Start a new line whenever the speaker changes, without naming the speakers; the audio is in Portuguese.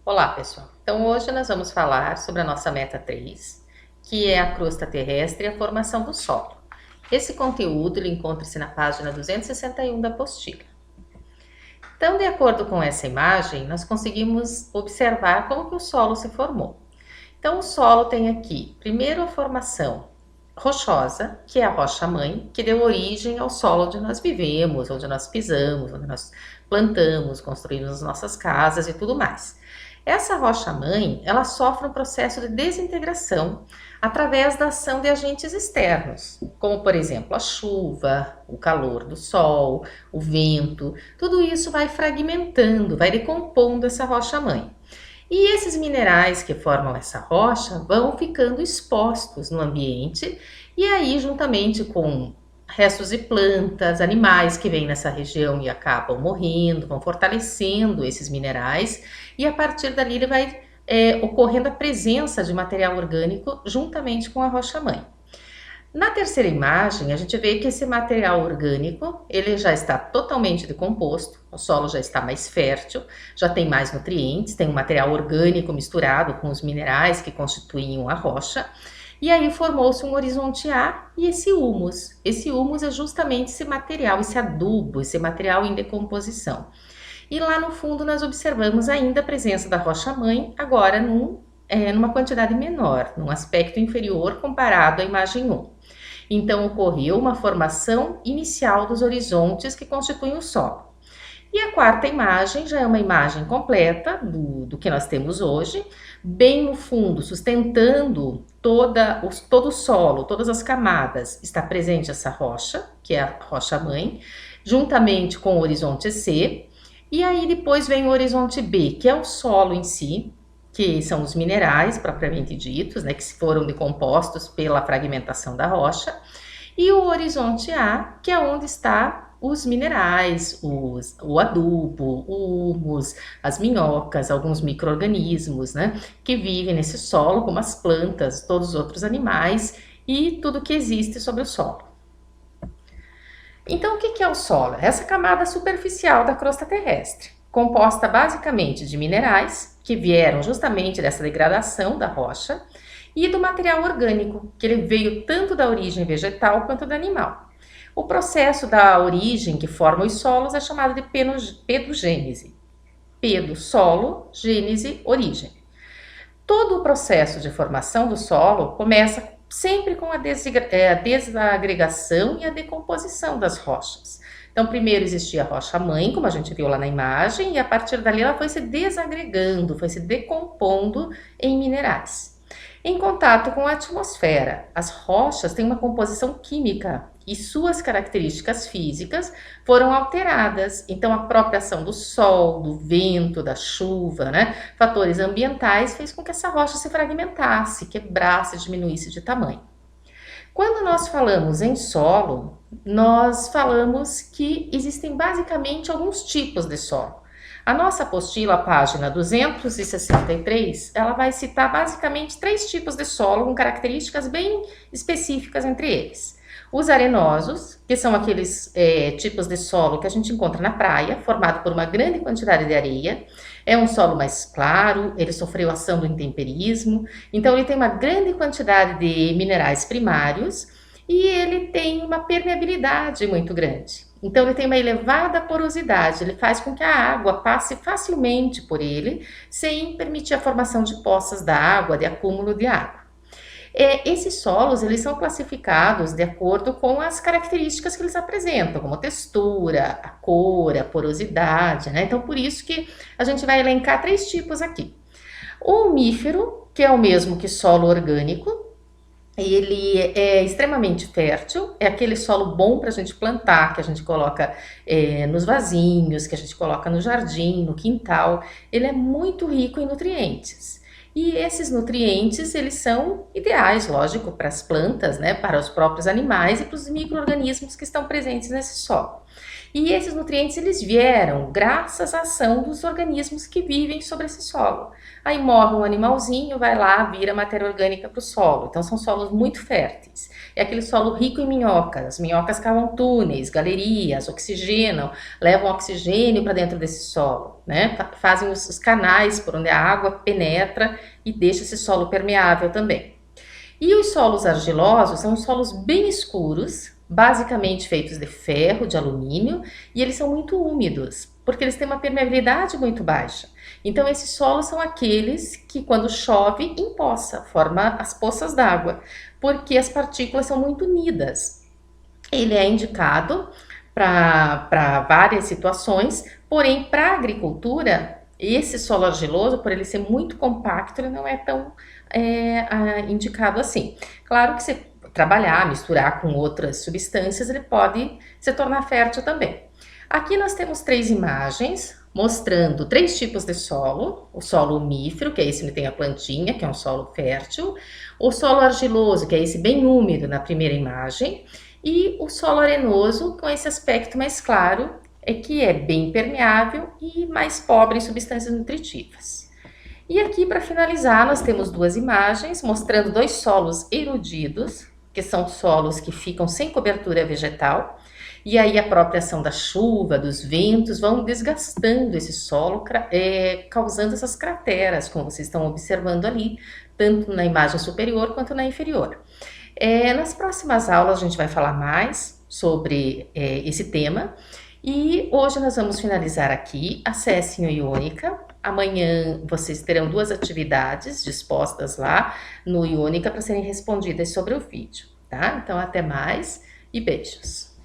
Olá, pessoal. Então, hoje nós vamos falar sobre a nossa meta 3, que é a crosta terrestre e a formação do solo. Esse conteúdo encontra-se na página 261 da apostila. Então, de acordo com essa imagem, nós conseguimos observar como que o solo se formou. Então, o solo tem aqui, primeiro, a formação rochosa, que é a rocha-mãe, que deu origem ao solo onde nós vivemos, onde nós pisamos, onde nós plantamos, construímos as nossas casas e tudo mais. Essa rocha-mãe, ela sofre um processo de desintegração através da ação de agentes externos, como, por exemplo, a chuva, o calor do sol, o vento. Tudo isso vai fragmentando, vai decompondo essa rocha-mãe. E esses minerais que formam essa rocha vão ficando expostos no ambiente e aí, juntamente com restos de plantas, animais que vêm nessa região e acabam morrendo, vão fortalecendo esses minerais e a partir dali ele vai ocorrendo a presença de material orgânico juntamente com a rocha-mãe. Na terceira imagem, a gente vê que esse material orgânico, ele já está totalmente decomposto, o solo já está mais fértil, já tem mais nutrientes, tem um material orgânico misturado com os minerais que constituem a rocha, e aí formou-se um horizonte A e esse humus. Esse humus é justamente esse material, esse adubo, esse material em decomposição. E lá no fundo nós observamos ainda a presença da rocha-mãe, agora numa quantidade menor, num aspecto inferior comparado à imagem 1. Então, ocorreu uma formação inicial dos horizontes que constituem o solo. E a quarta imagem já é uma imagem completa do que nós temos hoje, bem no fundo, sustentando todo o solo, todas as camadas, está presente essa rocha, que é a rocha-mãe, juntamente com o horizonte C, e aí depois vem o horizonte B, que é o solo em si, que são os minerais propriamente ditos, né, que foram decompostos pela fragmentação da rocha, e o horizonte A, que é onde está os minerais, o adubo, o humus, as minhocas, alguns micro-organismos, né, que vivem nesse solo, como as plantas, todos os outros animais e tudo que existe sobre o solo. Então, o que é o solo? Essa camada superficial da crosta terrestre, composta basicamente de minerais, que vieram justamente dessa degradação da rocha, e do material orgânico, que ele veio tanto da origem vegetal quanto da animal. O processo da origem que forma os solos é chamado de pedogênese. Pedo, solo, gênese, origem. Todo o processo de formação do solo começa sempre com a desagregação e a decomposição das rochas. Então, primeiro existia a rocha-mãe, como a gente viu lá na imagem, e a partir dali ela foi se desagregando, foi se decompondo em minerais. Em contato com a atmosfera, as rochas têm uma composição química e suas características físicas foram alteradas. Então, a própria ação do sol, do vento, da chuva, né, fatores ambientais, fez com que essa rocha se fragmentasse, quebrasse, diminuísse de tamanho. Quando nós falamos em solo, nós falamos que existem basicamente alguns tipos de solo. A nossa apostila, página 263, ela vai citar basicamente 3 tipos de solo com características bem específicas entre eles. Os arenosos, que são aqueles tipos de solo que a gente encontra na praia, formado por uma grande quantidade de areia. É um solo mais claro, ele sofreu ação do intemperismo, então ele tem uma grande quantidade de minerais primários e ele tem uma permeabilidade muito grande. Então ele tem uma elevada porosidade, ele faz com que a água passe facilmente por ele, sem permitir a formação de poças d'água, de acúmulo de água. Esses solos, eles são classificados de acordo com as características que eles apresentam, como textura, a cor, a porosidade, né? Então, por isso que a gente vai elencar 3 tipos aqui. O umífero, que é o mesmo que solo orgânico, ele é extremamente fértil, é aquele solo bom para a gente plantar, que a gente coloca nos vasinhos, que a gente coloca no jardim, no quintal. Ele é muito rico em nutrientes. E esses nutrientes, eles são ideais, lógico, para as plantas, né, para os próprios animais e para os micro-organismos que estão presentes nesse solo. E esses nutrientes eles vieram graças à ação dos organismos que vivem sobre esse solo. Aí morre um animalzinho, vai lá, vira matéria orgânica para o solo. Então são solos muito férteis. É aquele solo rico em minhocas. As minhocas cavam túneis, galerias, oxigenam, levam oxigênio para dentro desse solo, né? Fazem os canais por onde a água penetra e deixa esse solo permeável também. E os solos argilosos são solos bem escuros, basicamente feitos de ferro, de alumínio, e eles são muito úmidos, porque eles têm uma permeabilidade muito baixa. Então, esses solos são aqueles que, quando chove, empoça, forma as poças d'água, porque as partículas são muito unidas. Ele é indicado para várias situações, porém, para a agricultura, esse solo argiloso, por ele ser muito compacto, ele não é tão indicado assim. Claro que se trabalhar, misturar com outras substâncias, ele pode se tornar fértil também. Aqui nós temos 3 imagens mostrando 3 tipos de solo: o solo umífero, que é esse que tem a plantinha, que é um solo fértil, o solo argiloso, que é esse bem úmido na primeira imagem, e o solo arenoso, com esse aspecto mais claro, que é bem permeável e mais pobre em substâncias nutritivas. E aqui, para finalizar, nós temos 2 imagens mostrando 2 solos erodidos, que são solos que ficam sem cobertura vegetal, e aí a própria ação da chuva, dos ventos, vão desgastando esse solo, causando essas crateras, como vocês estão observando ali, tanto na imagem superior quanto na inferior. Nas próximas aulas a gente vai falar mais sobre esse tema, e hoje nós vamos finalizar aqui. Acessem o Iônica. Amanhã vocês terão 2 atividades dispostas lá no Iônica para serem respondidas sobre o vídeo, tá? Então até mais e beijos!